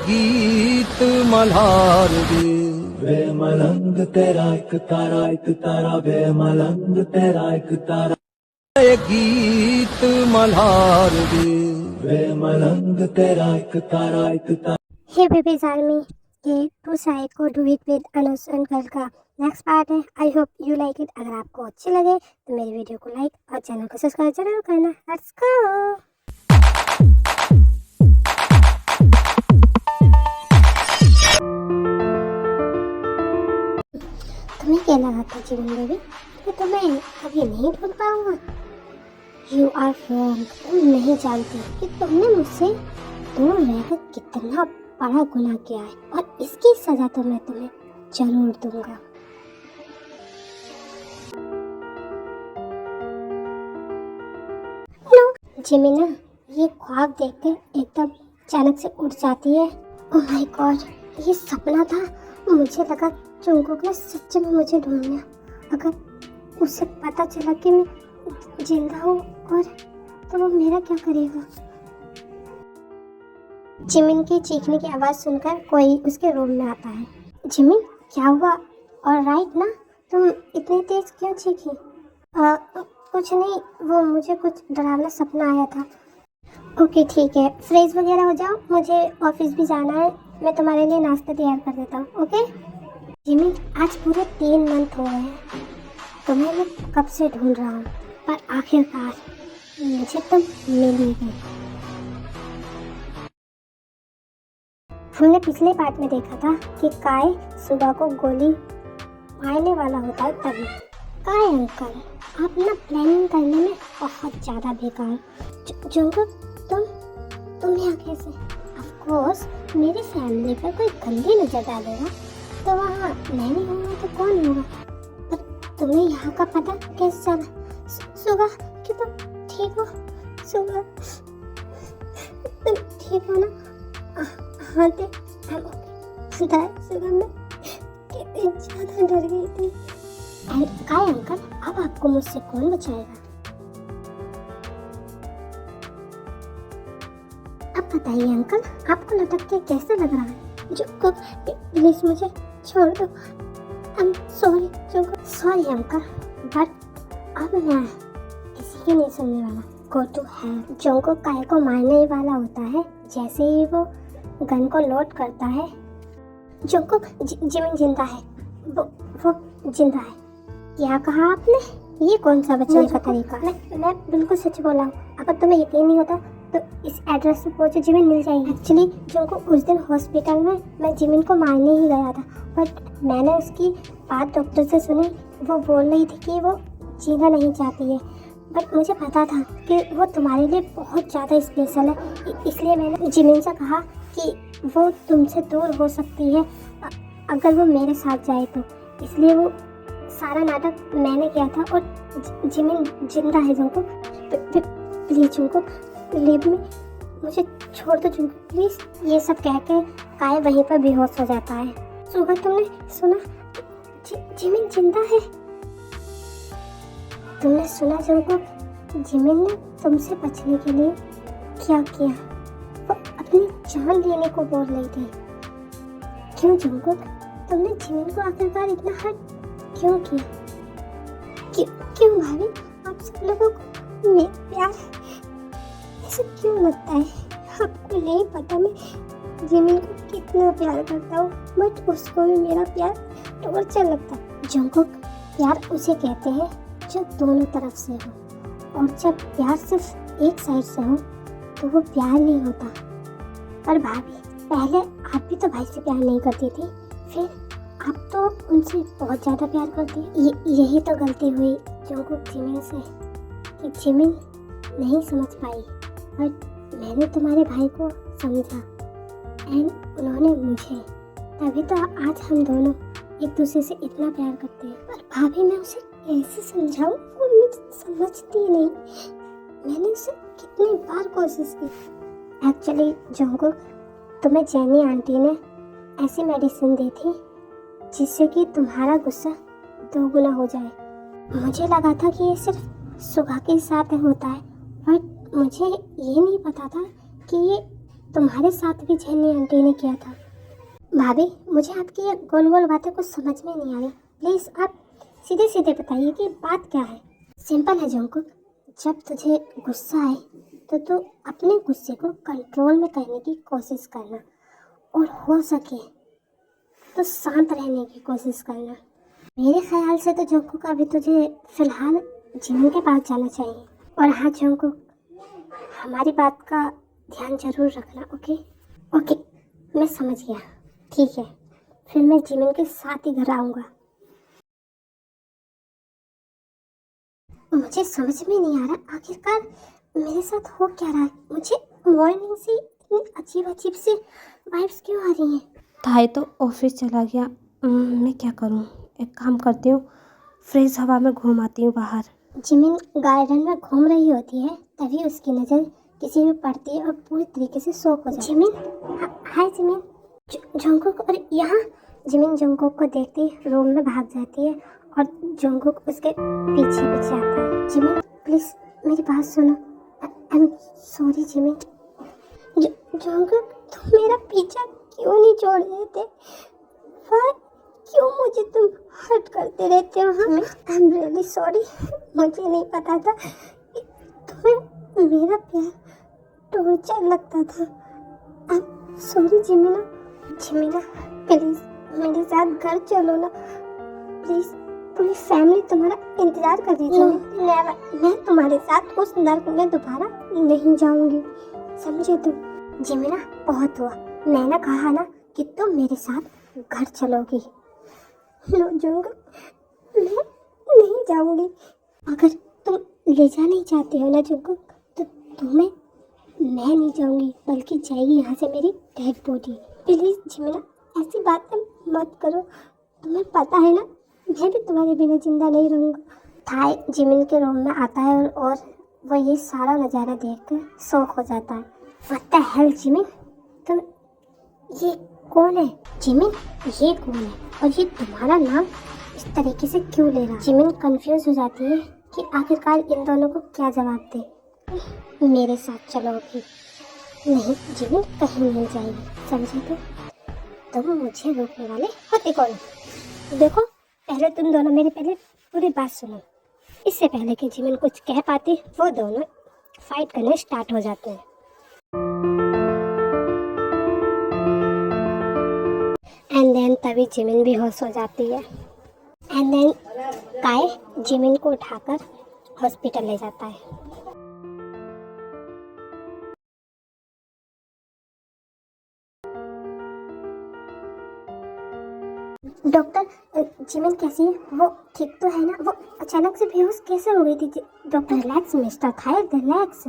गीत मल्हार दे। वे मलंग तेरा एक तारा वे मलंग तेरा एक तारा। ये गीत मल्हार दे। वे मलंग तेरा एक तारा। हे बेबीज आर्मी, ये टू साइड को do it with Anuj uncle का नेक्स्ट पार्ट है। I hope you like it. अगर आपको अच्छी लगे तो मेरी वीडियो को लाइक और चैनल को सब्सक्राइब जरूर करना। Let's go. तुम्हें क्या लगा था जीवन बेबी कि तुम्हें कभी नहीं भूल पाऊंगा? You are wrong. तुम नहीं जानती कि तुमने मुझसे दूर रहकर कितना बड़ा गुनाह किया है और इसकी सजा तो मैं तुम्हें जरूर दूंगा। जिमिना ये ख्वाब देखकर एकदम अचानक से उठ जाती है। ओह माय गॉड, ये सपना था। मुझे लगा जुंगकुक ने सच में मुझे ढूंढ लिया। अगर उसे पता चला कि मैं जिंदा हूँ और तो वो मेरा क्या करेगा? जिमिन की चीखने की आवाज़ सुनकर कोई उसके रूम में आता है। जिमिन, क्या हुआ? और राइट ना, तुम इतनी तेज क्यों चीखी? कुछ नहीं, वो मुझे कुछ डरावना सपना आया था। ओके ठीक है, फ्रेश वगैरह हो जाओ, मुझे ऑफिस भी जाना है। मैं तुम्हारे लिए नाश्ता तैयार कर देता हूँ। ओके जिमिन, आज पूरे 3 मंथ हो गए हैं तुम्हें मैं कब से ढूंढ रहा हूँ, पर आखिरकार मुझे तुम मिल ही गई। हमने पिछले पार्ट में देखा था कि काय सुबह को गोली मारने वाला होता है तभी। काय अंकल, आप ना प्लानिंग करने में बहुत ज़्यादा बेकार। जुंगकुक, तुम यहाँ कैसे? ऑफ कोर्स मेरी फैमिली पर कोई गंदी नजर डालेगा तो वहाँ मैं नहीं होगा तो कौन होगा? पर तुम्हें यहाँ का पता कैसे चला? सुबह कि तुम ठीक हो? सुबह तुम ठीक हो ना? हाँ थे सुबह में कितनी ज़्यादा डर गई थी। काय अंकल, अब आपको मुझसे कौन बचाएगा? अब बताइए अंकल, आपको लटक के कैसे लग रहा है? जो प्लीज मुझे छोड़ दो। आई am sorry Jungkook. Sorry uncle, but अब मैं किसी की नहीं सुनने वाला। Go to hell. जुंगकुक काय को मारने वाला होता है। जैसे ही वो गन को लोड करता है, जुंगकुक जिमिन जिंदा है। वो जिंदा है। क्या कहा आपने? ये कौन सा बचने का तरीका? मैं बिल्कुल सच बोला हूँ। अगर तुम्हें यकीन नहीं होता तो इस एड्रेस पे पहुंचे, जिमिन मिल जाएगी। एक्चुअली जुंगकुक उस दिन हॉस्पिटल में मैं जिमिन को मारने ही गया था, बट मैंने उसकी बात डॉक्टर से सुनी। वो बोल रही थी कि वो जीना नहीं चाहती है, बट मुझे पता था कि वो तुम्हारे लिए बहुत ज़्यादा स्पेशल है। इसलिए मैंने जिमिन से कहा कि वो तुमसे दूर हो सकती है अगर वो मेरे साथ जाए तो। इसलिए वो सारा नाटक मैंने किया था और जिमिन जिंदा है। Jungkook please, Jungkook leave me, मुझे छोड़ दो जुंगकुक प्लीज। ये सब कह के काय वहीं पर बेहोश हो जाता है। सुबह तुमने सुना जिमिन जिंदा है? तुमने सुना जुंगकुक, जिमिन ने तुमसे बचने के लिए क्या किया? वो अपनी जान लेने को बोल रही थी। क्यों जुंगकुक, तुमने जिमिन को आखिरकार इतना हर्ट क्यों किया? क्यों भाभी, आप सब लोगों को मेरा प्यार ऐसे क्यों लगता है? आपको नहीं पता मैं जिमिन को कितना प्यार करता हूँ, बट उसको भी मेरा प्यार टॉर्चर लगता है। जुंगकुक, प्यार उसे कहते हैं जो दोनों तरफ से हो, और जब प्यार सिर्फ एक साइड से हो तो वो प्यार नहीं होता। पर भाभी, पहले आप भी तो भाई से प्यार नहीं करती थी, फिर आप तो उनसे बहुत ज़्यादा प्यार करती है। यही तो गलती हुई जुंगकुक जिमिन से कि जिमिन नहीं समझ पाई, बट मैंने तुम्हारे भाई को समझा एंड उन्होंने मुझे। तभी तो आज हम दोनों एक दूसरे से इतना प्यार करते हैं। पर भाभी, मैं उसे कैसे समझाऊं? वो मुझे समझती नहीं। मैंने उसे कितनी बार कोशिश की। एक्चुअली जुंगकुक, तुम्हें जेनी आंटी ने ऐसी मेडिसिन दी थी जिससे कि तुम्हारा गुस्सा 2 गुना हो जाए। मुझे लगा था कि ये सिर्फ सुबह के साथ होता है, बट मुझे ये नहीं पता था कि ये तुम्हारे साथ भी जेनी आंटी ने किया था। भाभी, मुझे आपकी ये गोल गोल बातें कुछ समझ में नहीं आ रही। प्लीज़ आप सीधे सीधे बताइए कि बात क्या है। सिंपल है जंकुक, जब तुझे गुस्सा आए तो तू अपने गुस्से को कंट्रोल में करने की कोशिश करना और हो सके तो शांत रहने की कोशिश करना। मेरे ख्याल से तो जंकुक अभी तुझे फिलहाल जिमिन के पास जाना चाहिए। और हाँ जंकुक, हमारी बात का ध्यान जरूर रखना। ओके ओके, मैं समझ गया। ठीक है, फिर मैं जिमिन के साथ ही घर आऊँगा। मुझे समझ में नहीं आ रहा आखिरकार मेरे साथ हो क्या रहा है। मुझे मॉर्निंग से इतनी अजीब अजीब सी वाइब्स क्यों आ रही हैं। थाई तो ऑफिस चला गया। मैं क्या करूं? एक काम करती हूँ, फ्रेश हवा में घूम आती हूँ बाहर। जिमिन गार्डन में घूम रही होती है, तभी उसकी नज़र किसी में पड़ती है और पूरी तरीके से शॉक हो जाती है। जिमिन, हाय जिमिन। जंकुक, और यहाँ जिमिन जंकुक को देखते ही रूम में भाग जाती है और जंकुक उसके पीछे पीछे आता है। जिमिन प्लीज़ मेरी बात सुनो। आई एम सॉरी जिमिन। जंकुक, तुम मेरा पीछा क्यों नहीं छोड़ देते? वाह, क्यों मुझे तुम हर्ट करते रहते हो? हाँ, आई एम रियली सॉरी। मुझे नहीं पता था कि तुम्हें मेरा प्यार टॉर्चर लगता था। I am sorry Jimina. Jimina please मेरे साथ घर चलो ना प्लीज़। पूरी फैमिली तुम्हारा इंतजार कर रही है। मैं तुम्हारे साथ उस नर्क में दोबारा नहीं जाऊंगी, समझे तुम? जिमिना बहुत हुआ, मैंने कहा ना कि तुम मेरे साथ घर चलोगी। नो जंकुक, मैं नहीं जाऊंगी। अगर तुम ले जा नहीं चाहते हो ना जंकुक, तो तुम्हें मैं नहीं जाऊंगी, बल्कि जाएगी यहाँ से मेरी डेड बॉडी। प्लीज़ जिमिना ऐसी बातें मत करो। तुम्हें पता है ना मैं भी तुम्हारे बिना जिंदा नहीं रहूँगा। थाई जिमिन के रूम में आता है और वो ये सारा नज़ारा देखकर शॉक हो जाता है। व्हाट द हेल जिमिन, तुम ये कौन है? जिमिन ये कौन है और ये तुम्हारा नाम इस तरीके से क्यों ले रहा? जिमिन कंफ्यूज हो जाती है कि आखिरकार इन दोनों को क्या जवाब दे। मेरे साथ चलोगी? नहीं जिमिन, कहीं नहीं जाएगी, समझे? तो तुम मुझे रोकने वाले होते कौन? देखो, पहले तुम दोनों मेरी पहले पूरी बात सुनो। इससे पहले कि जिमिन कुछ कह पाती, वो दोनों फाइट करने स्टार्ट हो जाते हैं। एंड देन तभी जिमिन भी होश हो जाती है। एंड देन काय जिमिन को उठाकर हॉस्पिटल ले जाता है। डॉक्टर, जिमिन कैसी है? वो ठीक तो है ना? वो अचानक से बेहोश कैसे हो गई थी? Doctor relax mister Tae, relax.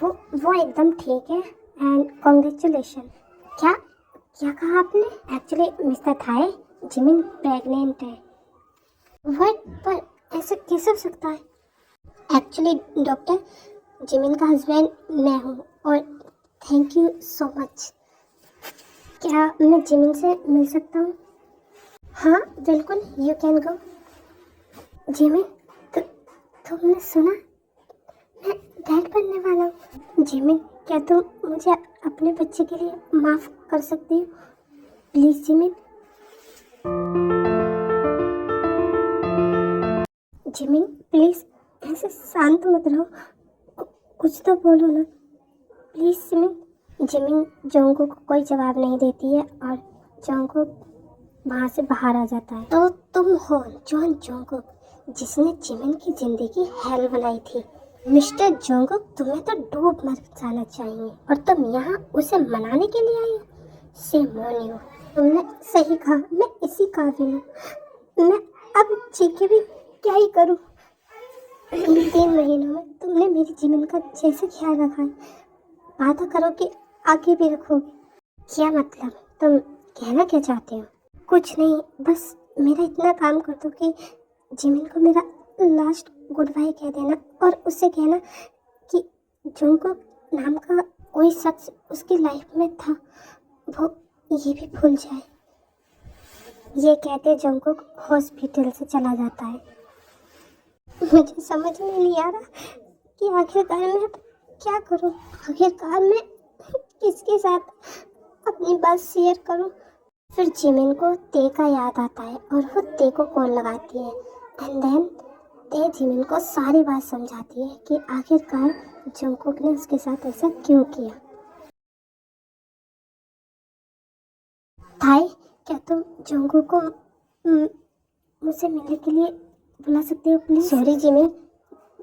वो एकदम ठीक है एंड कॉन्ग्रेचुलेशन। क्या क्या कहा आपने? Actually mister Tae, Jimin pregnant है। व्हाट? पर ऐसा कैसे हो सकता है? एक्चुअली डॉक्टर, जिमिन का हस्बैंड मैं हूँ और थैंक यू सो मच। क्या मैं जिमिन से मिल सकता हूँ? हाँ बिल्कुल, यू कैन गो। जिमिन, तुमने सुना? मैं डैड बनने वाला हूँ। जिमिन, क्या तुम मुझे अपने बच्चे के लिए माफ़ कर सकती हो? Please Jimin. जिमिन प्लीज़ ऐसे शांत मत रहो, कुछ तो बोलो ना प्लीज़ जिमिन। जिमिन जोंगको को कोई जवाब नहीं देती है और जोंगको वहाँ से बाहर आ जाता है। तो तुम हो जॉन जोंगकुक, जिसने जिमिन की जिंदगी हेल बनाई थी। मिस्टर जोंगकुक, तुम्हें तो डूब मर जाना चाहिए और तुम यहाँ उसे मनाने के लिए आई हो। सेम ऑन यू, तुमने सही कहा, मैं इसी काबिल हूँ। मैं अब जी के भी क्या ही करूँ। 3 महीनों में तुमने मेरी जिमिन का जैसे ख्याल रखा है, वादा करो कि आगे भी रखोगे। क्या मतलब? तुम कहना क्या चाहते हो? कुछ नहीं, बस मेरा इतना काम कर दो कि जिमिन को मेरा लास्ट गुड बाय कह देना और उससे कहना कि जोंगकुक नाम का कोई शख्स उसकी लाइफ में था, वो ये भी भूल जाए। ये कहते जोंगकुक हॉस्पिटल से चला जाता है। मुझे समझ में नहीं आ रहा कि आखिरकार मैं अब क्या करूं। आखिरकार मैं किसके साथ अपनी बात शेयर करूं। फिर जिमिन को ते का याद आता है और वो ते को कॉल लगाती है एंड देन ते जिमिन को सारी बात समझाती है कि आखिरकार जंगकुक ने उसके साथ ऐसा क्यों किया। थाई, क्या तुम जंगकुक को मुझसे मिलने के लिए बुला सकते हो प्लीज? सॉरी जिमिन,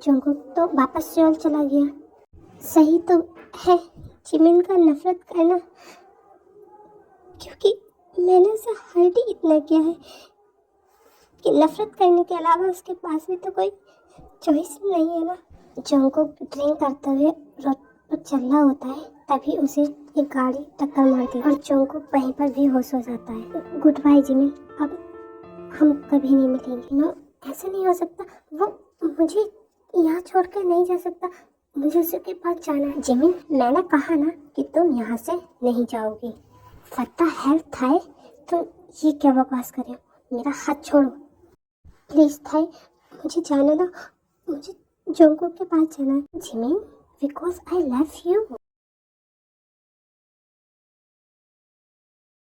जंगकुक तो वापस सेओल चला गया। सही तो है जिमिन का नफरत करना, क्योंकि मैंने उसे हर्ट ही इतना किया है कि नफरत करने के अलावा उसके पास भी तो कोई चॉइस नहीं है ना। जंगकुक ड्रिंक करते हुए रोड पर चल रहा होता है, तभी उसे एक गाड़ी टक्कर मारती है और जंगकुक वहीं पर भी होश हो जाता है। गुड बाय जिमिन, अब हम कभी नहीं मिलेंगे। नो, ऐसा नहीं हो सकता, वो मुझे यहाँ छोड़कर नहीं जा सकता, मुझे उसके पास जाना है। जिमिन, मैंने कहा ना कि तुम यहाँ से नहीं जाओगी। व्हाट द हेल थाई, तुम ये क्या बकवास कर रहे हो? मेरा हाथ छोड़ो प्लीज थाई, मुझे जाने दो, मुझे जंगकुक के पास जाना है। Jimin, because I love you.